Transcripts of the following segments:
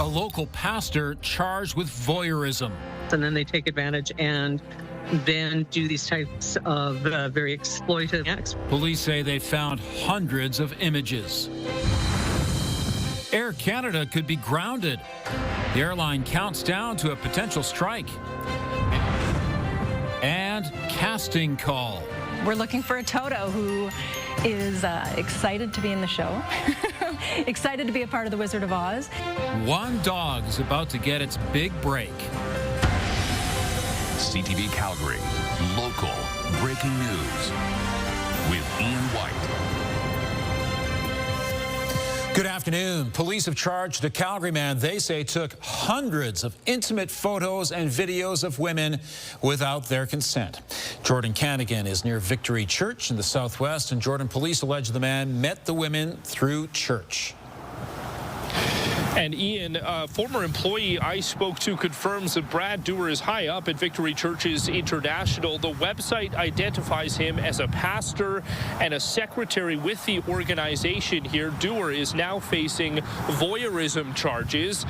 A local pastor charged with voyeurism. And then they take advantage and then do these types of very exploitative acts. Police say they found hundreds of images. Air Canada could be grounded. The airline counts down to a potential strike. And casting call. We're looking for a Toto who is excited to be in the show, excited to be a part of the Wizard of Oz. One dog is about to get its big break. CTV Calgary, local breaking news with Ian White. Good afternoon. Police have charged a Calgary man they say took hundreds of intimate photos and videos of women without their consent. Jordan Canigan is near Victory Church in the southwest, and Jordan, police allege the man met the women through church. And Ian, a former employee I spoke to confirms that Brad Dewar is high up at Victory Churches International. The website identifies him as a pastor and a secretary with the organization here. Dewar is now facing voyeurism charges.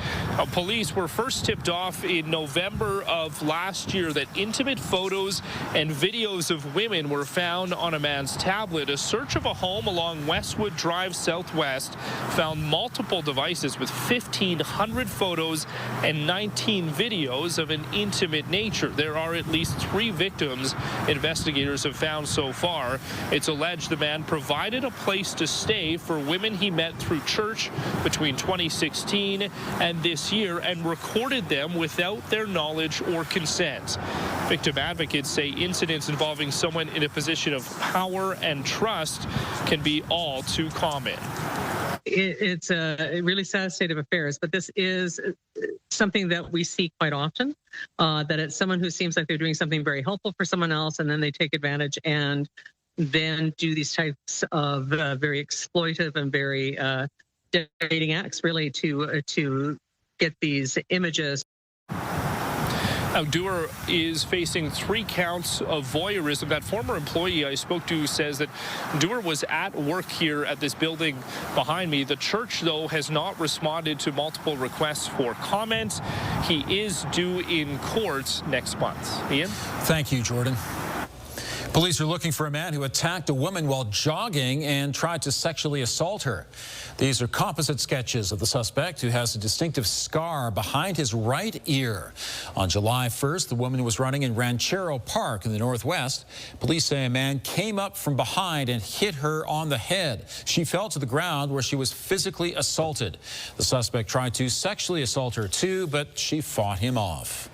Police were first tipped off in November of last year that intimate photos and videos of women were found on a man's tablet. A search of a home along Westwood Drive Southwest found multiple devices with 1,500 photos and 19 videos of an intimate nature. There are at least 3 victims investigators have found so far. It's alleged the man provided a place to stay for women he met through church between 2016 and this year and recorded them without their knowledge or consent. Victim advocates say incidents involving someone in a position of power and trust can be all too common. It's a really sad state of affairs, but this is something that we see quite often, that it's someone who seems like they're doing something very helpful for someone else, and then they take advantage and then do these types of very exploitative and very degrading acts, really, to get these images. Now, Dewar is facing 3 counts of voyeurism. That former employee I spoke to says that Dewar was at work here at this building behind me. The church, though, has not responded to multiple requests for comment. He is due in court next month. Ian? Thank you, Jordan. Police are looking for a man who attacked a woman while jogging and tried to sexually assault her. These are composite sketches of the suspect, who has a distinctive scar behind his right ear. On July 1st, the woman was running in Ranchero Park in the northwest. Police say a man came up from behind and hit her on the head. She fell to the ground, where she was physically assaulted. The suspect tried to sexually assault her too, but she fought him off.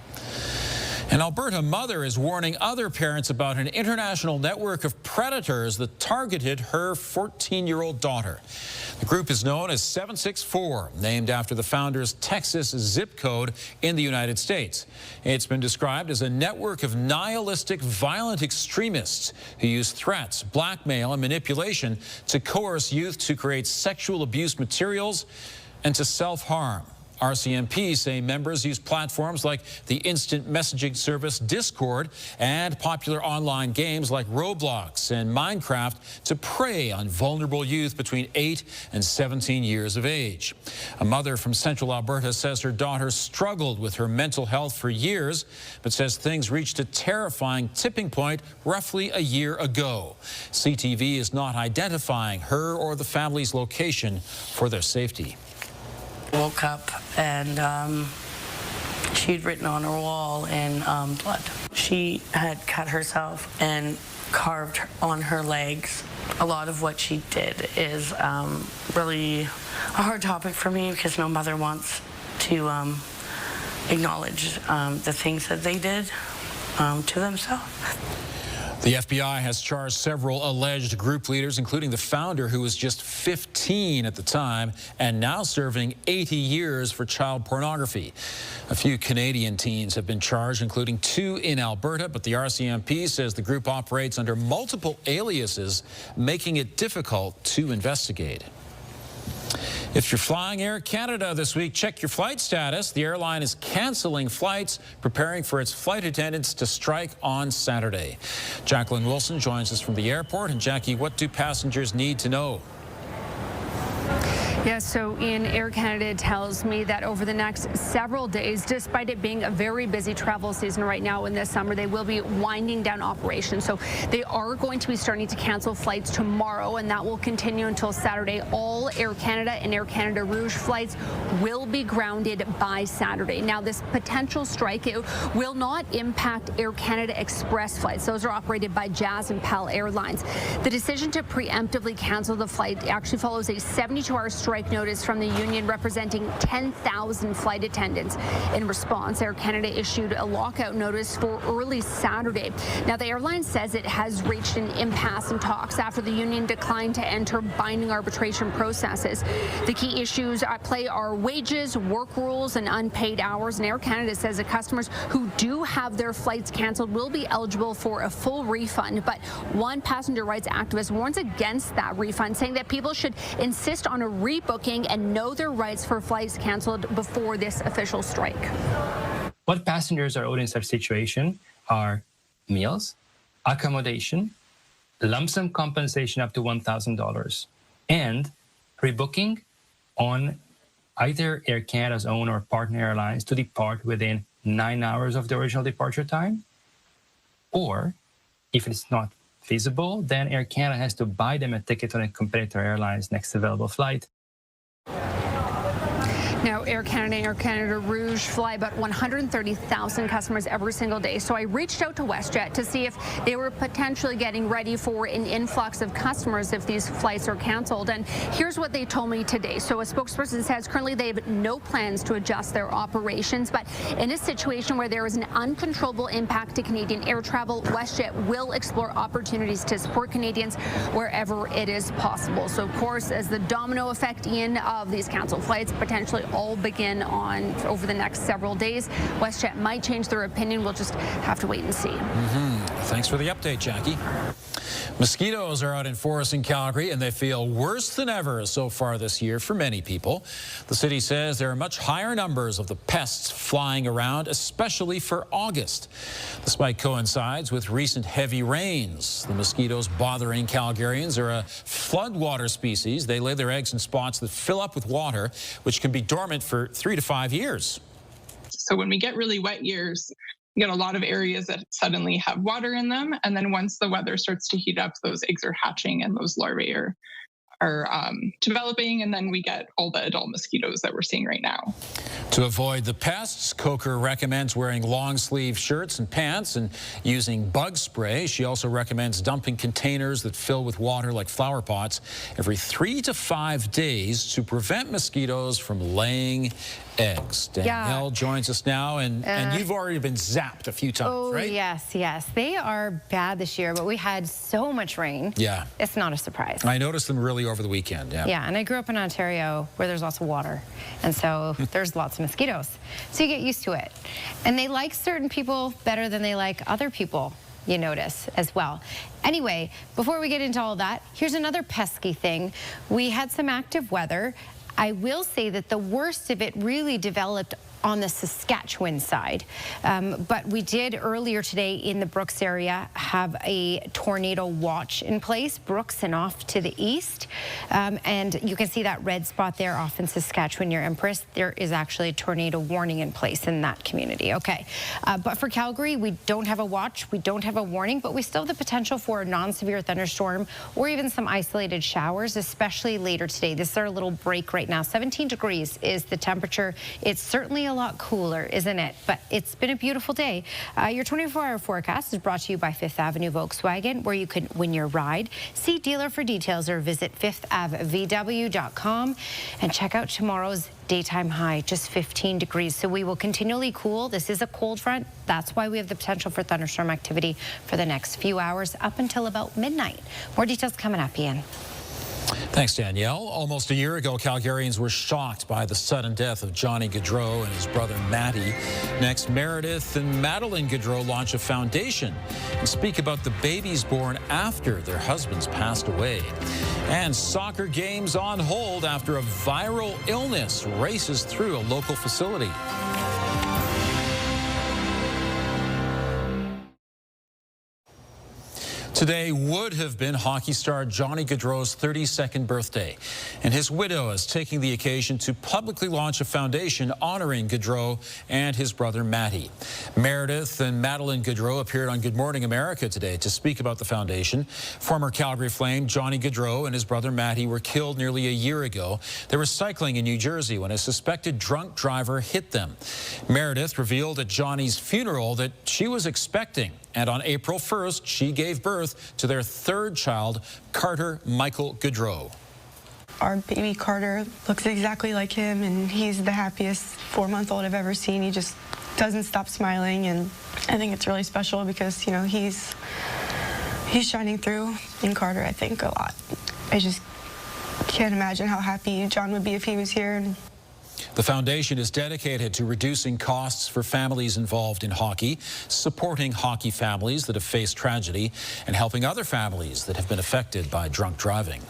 An Alberta mother is warning other parents about an international network of predators that targeted her 14-year-old daughter. The group is known as 764, named after the founder's Texas zip code in the United States. It's been described as a network of nihilistic, violent extremists who use threats, blackmail, and manipulation to coerce youth to create sexual abuse materials and to self-harm. RCMP say members use platforms like the instant messaging service Discord and popular online games like Roblox and Minecraft to prey on vulnerable youth between 8 and 17 years of age. A mother from central Alberta says her daughter struggled with her mental health for years, but says things reached a terrifying tipping point roughly a year ago. CTV is not identifying her or the family's location for their safety. Woke up and she'd written on her wall in blood. She had cut herself and carved on her legs. A lot of what she did is really a hard topic for me, because no mother wants to acknowledge the things that they did to themselves. The FBI has charged several alleged group leaders, including the founder, who was just 15 at the time and now serving 80 years for child pornography. A few Canadian teens have been charged, including 2 in Alberta, but the RCMP says the group operates under multiple aliases, making it difficult to investigate. If you're flying Air Canada this week, check your flight status. The airline is canceling flights, preparing for its flight attendants to strike on Saturday. Jacqueline Wilson joins us from the airport. And Jackie, what do passengers need to know? Yeah, so Ian, Air Canada tells me that over the next several days, despite it being a very busy travel season right now in this summer, they will be winding down operations. So they are going to be starting to cancel flights tomorrow, and that will continue until Saturday. All Air Canada and Air Canada Rouge flights will be grounded by Saturday. Now, this potential strike, it will not impact Air Canada Express flights. Those are operated by Jazz and PAL Airlines. The decision to preemptively cancel the flight actually follows a 72-hour strike notice from the union representing 10,000 flight attendants. In response, Air Canada issued a lockout notice for early Saturday. Now, the airline says it has reached an impasse in talks after the union declined to enter binding arbitration processes. The key issues at play are wages, work rules, and unpaid hours. And Air Canada says that customers who do have their flights canceled will be eligible for a full refund. But one passenger rights activist warns against that refund, saying that people should insist on a rebooking and know their rights for flights canceled before this official strike. What passengers are owed in such situation are meals, accommodation, lump sum compensation up to $1,000, and rebooking on either Air Canada's own or partner airlines to depart within 9 hours of the original departure time. Or, if it's not feasible, then Air Canada has to buy them a ticket on a competitor airline's next available flight. Now, Air Canada and Air Canada Rouge fly about 130,000 customers every single day. So I reached out to WestJet to see if they were potentially getting ready for an influx of customers if these flights are canceled. And here's what they told me today. So a spokesperson says currently they have no plans to adjust their operations. But in a situation where there is an uncontrollable impact to Canadian air travel, WestJet will explore opportunities to support Canadians wherever it is possible. So, of course, as the domino effect, Ian, of these canceled flights potentially all begin on over the next several days, WestJet might change their opinion. We'll just have to wait and see. Thanks for the update, Jackie. Mosquitoes are out in force in Calgary, and they feel worse than ever so far this year for many people. The city says there are much higher numbers of the pests flying around, especially for August. The spike coincides with recent heavy rains. The mosquitoes bothering Calgarians are a floodwater species. They lay their eggs in spots that fill up with water, which can be dormant for 3 to 5 years. So when we get really wet years, you get a lot of areas that suddenly have water in them. And then once the weather starts to heat up, those eggs are hatching and those larvae are developing. And then we get all the adult mosquitoes that we're seeing right now. To avoid the pests, Coker recommends wearing long-sleeve shirts and pants and using bug spray. She also recommends dumping containers that fill with water like flower pots every 3 to 5 days to prevent mosquitoes from laying eggs. Danielle joins us now, and you've already been zapped a few times, right? Yes. They are bad this year, but we had so much rain. Yeah. It's not a surprise. I noticed them really over the weekend, Yeah, and I grew up in Ontario where there's lots of water, and so there's lots of mosquitoes. So you get used to it. And they like certain people better than they like other people, you notice as well. Anyway, before we get into all that, here's another pesky thing. We had some active weather. I will say that the worst of it really developed on the Saskatchewan side. But we did earlier today in the Brooks area have a tornado watch in place, Brooks and off to the east. And you can see that red spot there off in Saskatchewan near Empress. There is actually a tornado warning in place in that community. Okay. But for Calgary, we don't have a watch, we don't have a warning, but we still have the potential for a non-severe thunderstorm or even some isolated showers, especially later today. This is our little break right now. 17 degrees is the temperature. It's certainly a lot cooler, isn't it? But it's been a beautiful day. Your 24-hour forecast is brought to you by Fifth Avenue Volkswagen, where you can win your ride. See dealer for details or visit fifthAvVW.com and check out tomorrow's daytime high, just 15 degrees. So we will continually cool. This is a cold front. That's why we have the potential for thunderstorm activity for the next few hours up until about midnight. More details coming up, Ian. Thanks, Danielle. Almost a year ago, Calgarians were shocked by the sudden death of Johnny Gaudreau and his brother Matty. Next, Meredith and Madeline Gaudreau launch a foundation and speak about the babies born after their husbands passed away. And soccer games on hold after a viral illness races through a local facility. Today would have been hockey star Johnny Gaudreau's 32nd birthday, and his widow is taking the occasion to publicly launch a foundation honoring Gaudreau and his brother Matty. Meredith and Madeline Gaudreau appeared on Good Morning America today to speak about the foundation. Former Calgary Flame Johnny Gaudreau and his brother Matty were killed nearly a year ago. They were cycling in New Jersey when a suspected drunk driver hit them. Meredith revealed at Johnny's funeral that she was expecting, and on April 1st, she gave birth to their third child, Carter Michael Gaudreau. Our baby Carter looks exactly like him, and he's the happiest 4-month-old I've ever seen. He just doesn't stop smiling, and I think it's really special because, you know, he's shining through in Carter, I think, a lot. I just can't imagine how happy John would be if he was here. The foundation is dedicated to reducing costs for families involved in hockey, supporting hockey families that have faced tragedy, and helping other families that have been affected by drunk driving.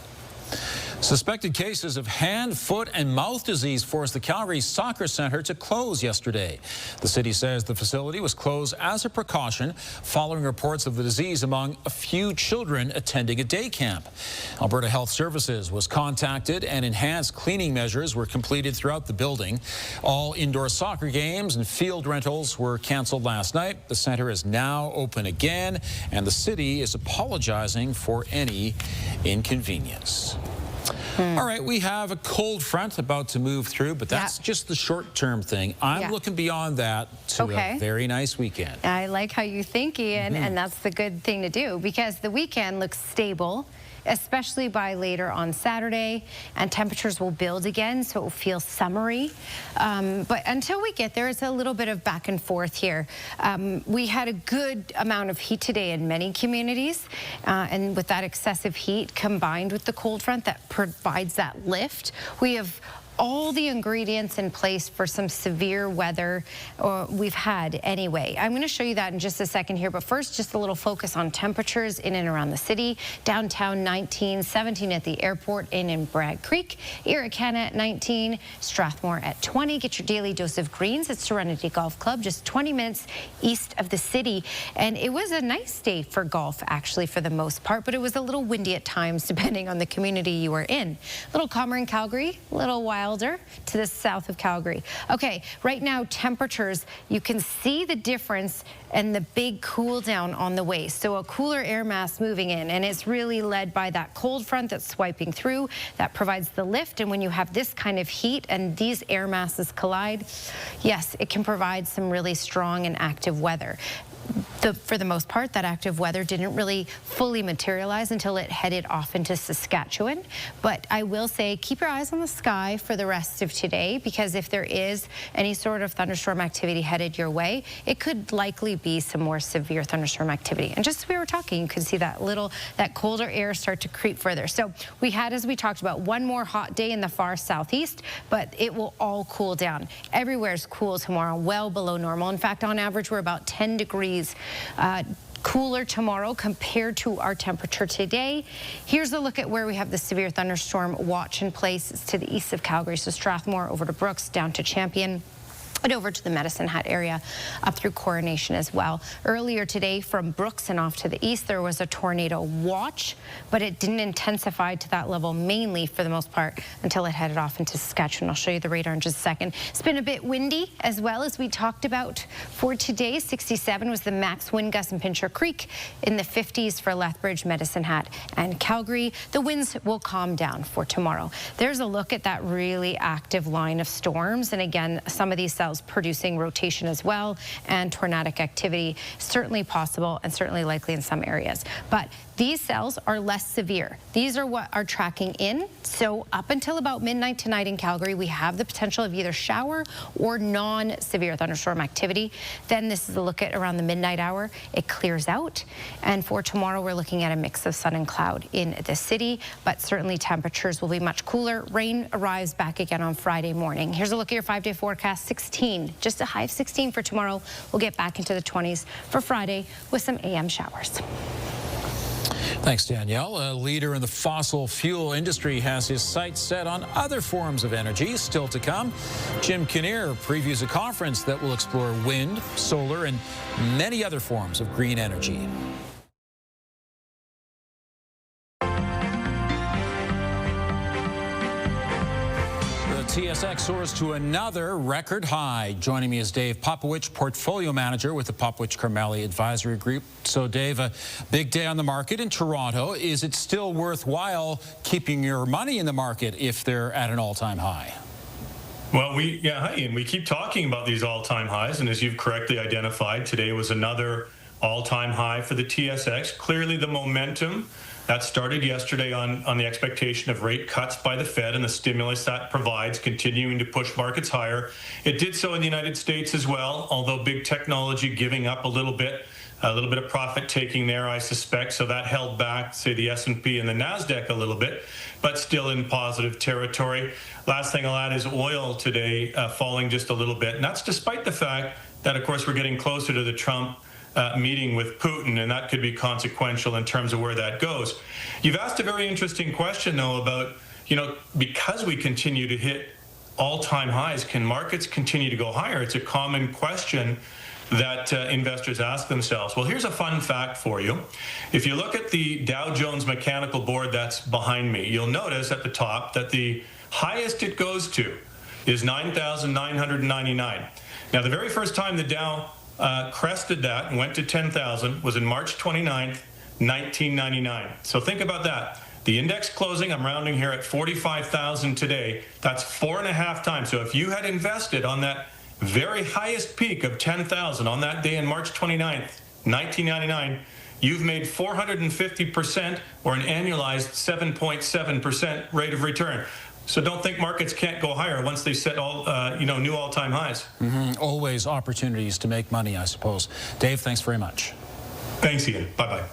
Suspected cases of hand, foot, and mouth disease forced the Calgary Soccer Centre to close yesterday. The city says the facility was closed as a precaution following reports of the disease among a few children attending a day camp. Alberta Health Services was contacted and enhanced cleaning measures were completed throughout the building. All indoor soccer games and field rentals were cancelled last night. The centre is now open again, and the city is apologizing for any inconvenience. All right, we have a cold front about to move through, but that's just the short-term thing. I'm looking beyond that to a very nice weekend. I like how you think, Ian, and that's the good thing to do because the weekend looks stable, especially by later on Saturday, and temperatures will build again, so it will feel summery. But until we get there, it's a little bit of back and forth here. We had a good amount of heat today in many communities, and with that excessive heat combined with the cold front that provides that lift, we have all the ingredients in place for some severe weather we've had anyway. I'm going to show you that in just a second here, but first just a little focus on temperatures in and around the city. Downtown 19, 17 at the airport and in Bragg Creek, Irricana at 19, Strathmore at 20. Get your daily dose of greens at Serenity Golf Club, just 20 minutes east of the city. And it was a nice day for golf, actually, for the most part, but it was a little windy at times depending on the community you were in. A little calmer in Calgary, a little wilder to the south of Calgary. Okay, right now temperatures, you can see the difference and the big cool down on the way. So a cooler air mass moving in, and it's really led by that cold front that's swiping through that provides the lift. And when you have this kind of heat and these air masses collide, yes, it can provide some really strong and active weather. For the most part, that active weather didn't really fully materialize until it headed off into Saskatchewan. But I will say, keep your eyes on the sky for the rest of today, because if there is any sort of thunderstorm activity headed your way, it could likely be some more severe thunderstorm activity. And just as we were talking, you could see that colder air start to creep further. So we had, as we talked about, one more hot day in the far southeast, but it will all cool down. Everywhere's cool tomorrow, well below normal. In fact, on average, we're about 10 degrees cooler tomorrow compared to our temperature today. Here's a look at where we have the severe thunderstorm watch in place. It's to the east of Calgary, so Strathmore over to Brooks, down to Champion, and over to the Medicine Hat area, up through Coronation as well. Earlier today, from Brooks and off to the east, there was a tornado watch, but it didn't intensify to that level, mainly for the most part, until it headed off into Saskatchewan. I'll show you the radar in just a second. It's been a bit windy as well, as we talked about for today. 67 was the max wind gust in Pincher Creek, in the 50s for Lethbridge, Medicine Hat, and Calgary. The winds will calm down for tomorrow. There's a look at that really active line of storms, and again, some of these cells producing rotation as well, and tornadic activity certainly possible and certainly likely in some areas. But these cells are less severe. These are what are tracking in. So up until about midnight tonight in Calgary, we have the potential of either shower or non-severe thunderstorm activity. Then this is a look at around the midnight hour. It clears out. And for tomorrow, we're looking at a mix of sun and cloud in the city, but certainly temperatures will be much cooler. Rain arrives back again on Friday morning. Here's a look at your 5-day forecast. 16, just a high of 16 for tomorrow. We'll get back into the 20s for Friday with some AM showers. Thanks, Danielle. A leader in the fossil fuel industry has his sights set on other forms of energy still to come. Jim Kinnear previews a conference that will explore wind, solar, and many other forms of green energy. TSX soars to another record high. Joining me is Dave Popowich, Portfolio Manager with the Popowich-Carmeli Advisory Group. So, Dave, a big day on the market in Toronto. Is it still worthwhile keeping your money in the market if they're at an all-time high? Well, hi, Ian. We keep talking about these all-time highs, and as you've correctly identified, today was another all-time high for the TSX. Clearly, the momentum that started yesterday on the expectation of rate cuts by the Fed and the stimulus that provides continuing to push markets higher. It did so in the United States as well, although big technology giving up a little bit of profit taking there, I suspect. So that held back, say, the S&P and the NASDAQ a little bit, but still in positive territory. Last thing I'll add is oil today falling just a little bit. And that's despite the fact that, of course, we're getting closer to the Trump meeting with Putin, and that could be consequential in terms of where that goes. You've asked a very interesting question, though, about, because we continue to hit all-time highs, can markets continue to go higher? It's a common question that investors ask themselves. Well, here's a fun fact for you. If you look at the Dow Jones mechanical board that's behind me, you'll notice at the top that the highest it goes to is 9,999. Now, the very first time the Dow crested that and went to 10,000 was in March 29th, 1999. So think about that. The index closing, I'm rounding here, at 45,000 today. That's 4.5 times. So if you had invested on that very highest peak of 10,000 on that day in March 29th, 1999, you've made 450% or an annualized 7.7% rate of return. So don't think markets can't go higher once they set new all-time highs. Always opportunities to make money, I suppose. Dave, thanks very much. Thanks, Ian. Bye-bye.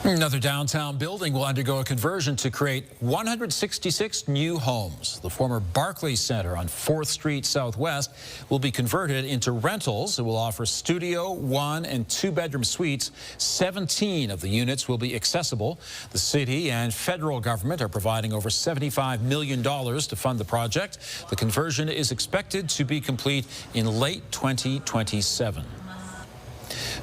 Another downtown building will undergo a conversion to create 166 new homes. The former Barclays Center on 4th Street Southwest will be converted into rentals. It will offer studio, 1- and 2-bedroom suites. 17 of the units will be accessible. The city and federal government are providing over $75 million to fund the project. The conversion is expected to be complete in late 2027.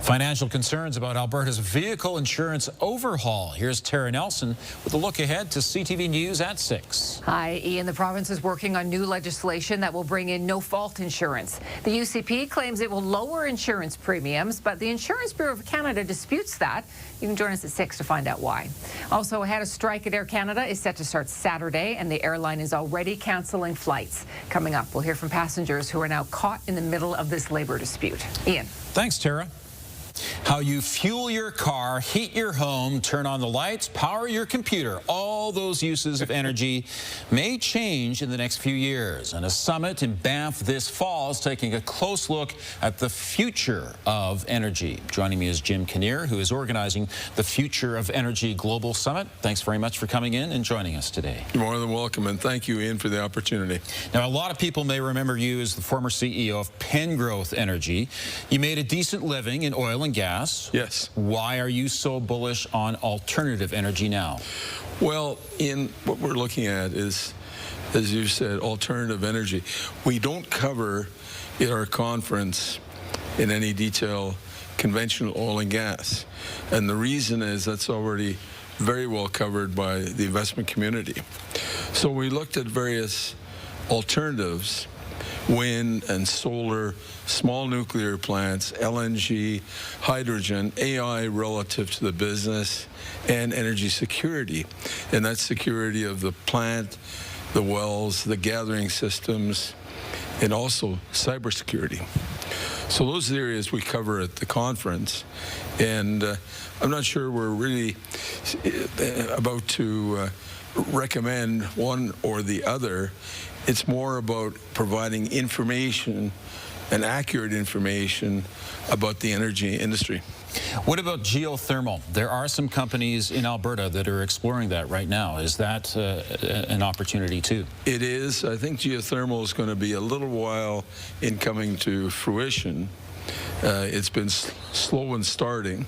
Financial concerns about Alberta's vehicle insurance overhaul. Here's Tara Nelson with a look ahead to CTV News at 6. Hi, Ian. The province is working on new legislation that will bring in no-fault insurance. The UCP claims it will lower insurance premiums, but the Insurance Bureau of Canada disputes that. You can join us at 6 to find out why. Also ahead, a strike at Air Canada is set to start Saturday, and the airline is already canceling flights. Coming up, we'll hear from passengers who are now caught in the middle of this labor dispute. Ian. Thanks, Tara. How you fuel your car, heat your home, turn on the lights, power your computer. All those uses of energy may change in the next few years. And a summit in Banff this fall is taking a close look at the future of energy. Joining me is Jim Kinnear, who is organizing the Future of Energy Global Summit. Thanks very much for coming in and joining us today. You're more than welcome, and thank you, Ian, for the opportunity. Now, a lot of people may remember you as the former CEO of Pengrowth Energy. You made a decent living in oil and gas. Yes. Why are you so bullish on alternative energy now? Well, Ian, what we're looking at is, as you said, alternative energy. We don't cover at our conference in any detail conventional oil and gas. And the reason is that's already very well covered by the investment community. So we looked at various alternatives: wind and solar, small nuclear plants, LNG, hydrogen, AI relative to the business, and energy security. And that's security of the plant, the wells, the gathering systems, and also cybersecurity. So those are the areas we cover at the conference. And I'm not sure we're really about to recommend one or the other. It's more about providing information and accurate information about the energy industry. What about geothermal? There are some companies in Alberta that are exploring that right now. Is that an opportunity too? It is. I think geothermal is going to be a little while in coming to fruition. It's been slow in starting,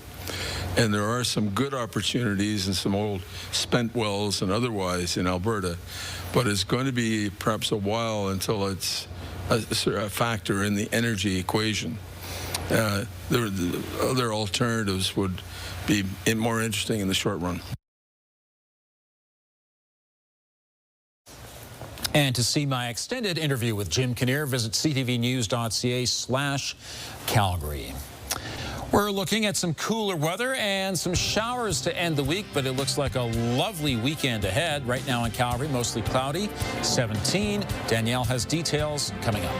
and there are some good opportunities in some old spent wells and otherwise in Alberta, but it's going to be perhaps a while until it's a factor in the energy equation. The other alternatives would be more interesting in the short run. And to see my extended interview with Jim Kinnear, visit ctvnews.ca/Calgary. We're looking at some cooler weather and some showers to end the week, but it looks like a lovely weekend ahead. Right now in Calgary, mostly cloudy, 17. Danielle has details coming up.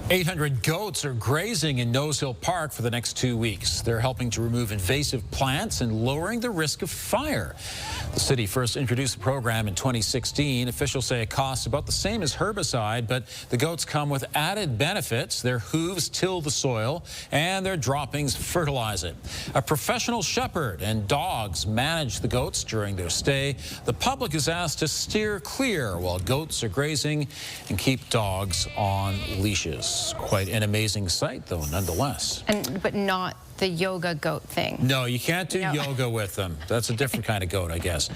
800 goats are grazing in Nose Hill Park for the next 2 weeks. They're helping to remove invasive plants and lowering the risk of fire. The city first introduced the program in 2016. Officials say it costs about the same as herbicide, but the goats come with added benefits. Their hooves till the soil and their droppings fertilize it. A professional shepherd and dogs manage the goats during their stay. The public is asked to steer clear while goats are grazing and keep dogs on leashes. Quite an amazing sight, though, nonetheless. But not the yoga goat thing. No, you can't do yoga with them. That's a different kind of goat, I guess.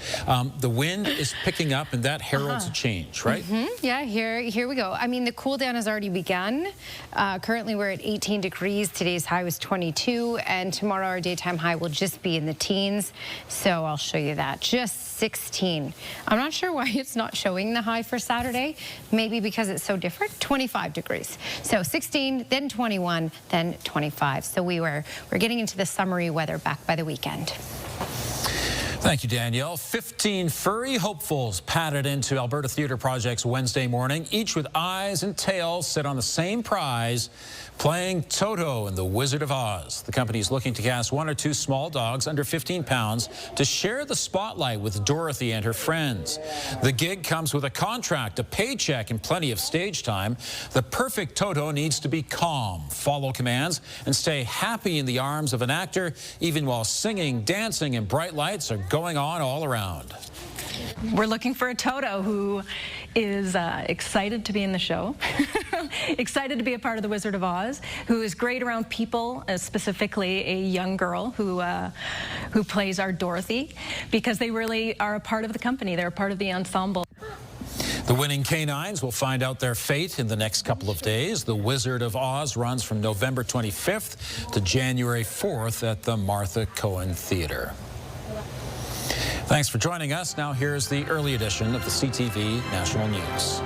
The wind is picking up, and that heralds a change, right? Yeah, here we go. I mean, the cool down has already begun. Currently, we're at 18 degrees. Today's high was 22, and tomorrow our daytime high will just be in the teens. So I'll show you that. Just 16. I'm not sure why it's not showing the high for Saturday. Maybe because it's so different. 25 degrees. So 16, then 21, then 25. So we're getting into the summery weather back by the weekend. Thank you, Danielle. 15 furry hopefuls padded into Alberta Theatre Project's Wednesday morning, each with eyes and tails set on the same prize, playing Toto in The Wizard of Oz. The company is looking to cast 1 or 2 small dogs under 15 pounds to share the spotlight with Dorothy and her friends. The gig comes with a contract, a paycheck, and plenty of stage time. The perfect Toto needs to be calm, follow commands, and stay happy in the arms of an actor, even while singing, dancing, and bright lights are going on all around. We're looking for a Toto who is excited to be in the show, excited to be a part of the Wizard of Oz, who is great around people, specifically a young girl who plays our Dorothy, because they really are a part of the company. They're a part of the ensemble. The winning canines will find out their fate in the next couple of days. The Wizard of Oz runs from November 25th to January 4th at the Martha Cohen Theatre. Thanks for joining us. Now here's the early edition of the CTV National News.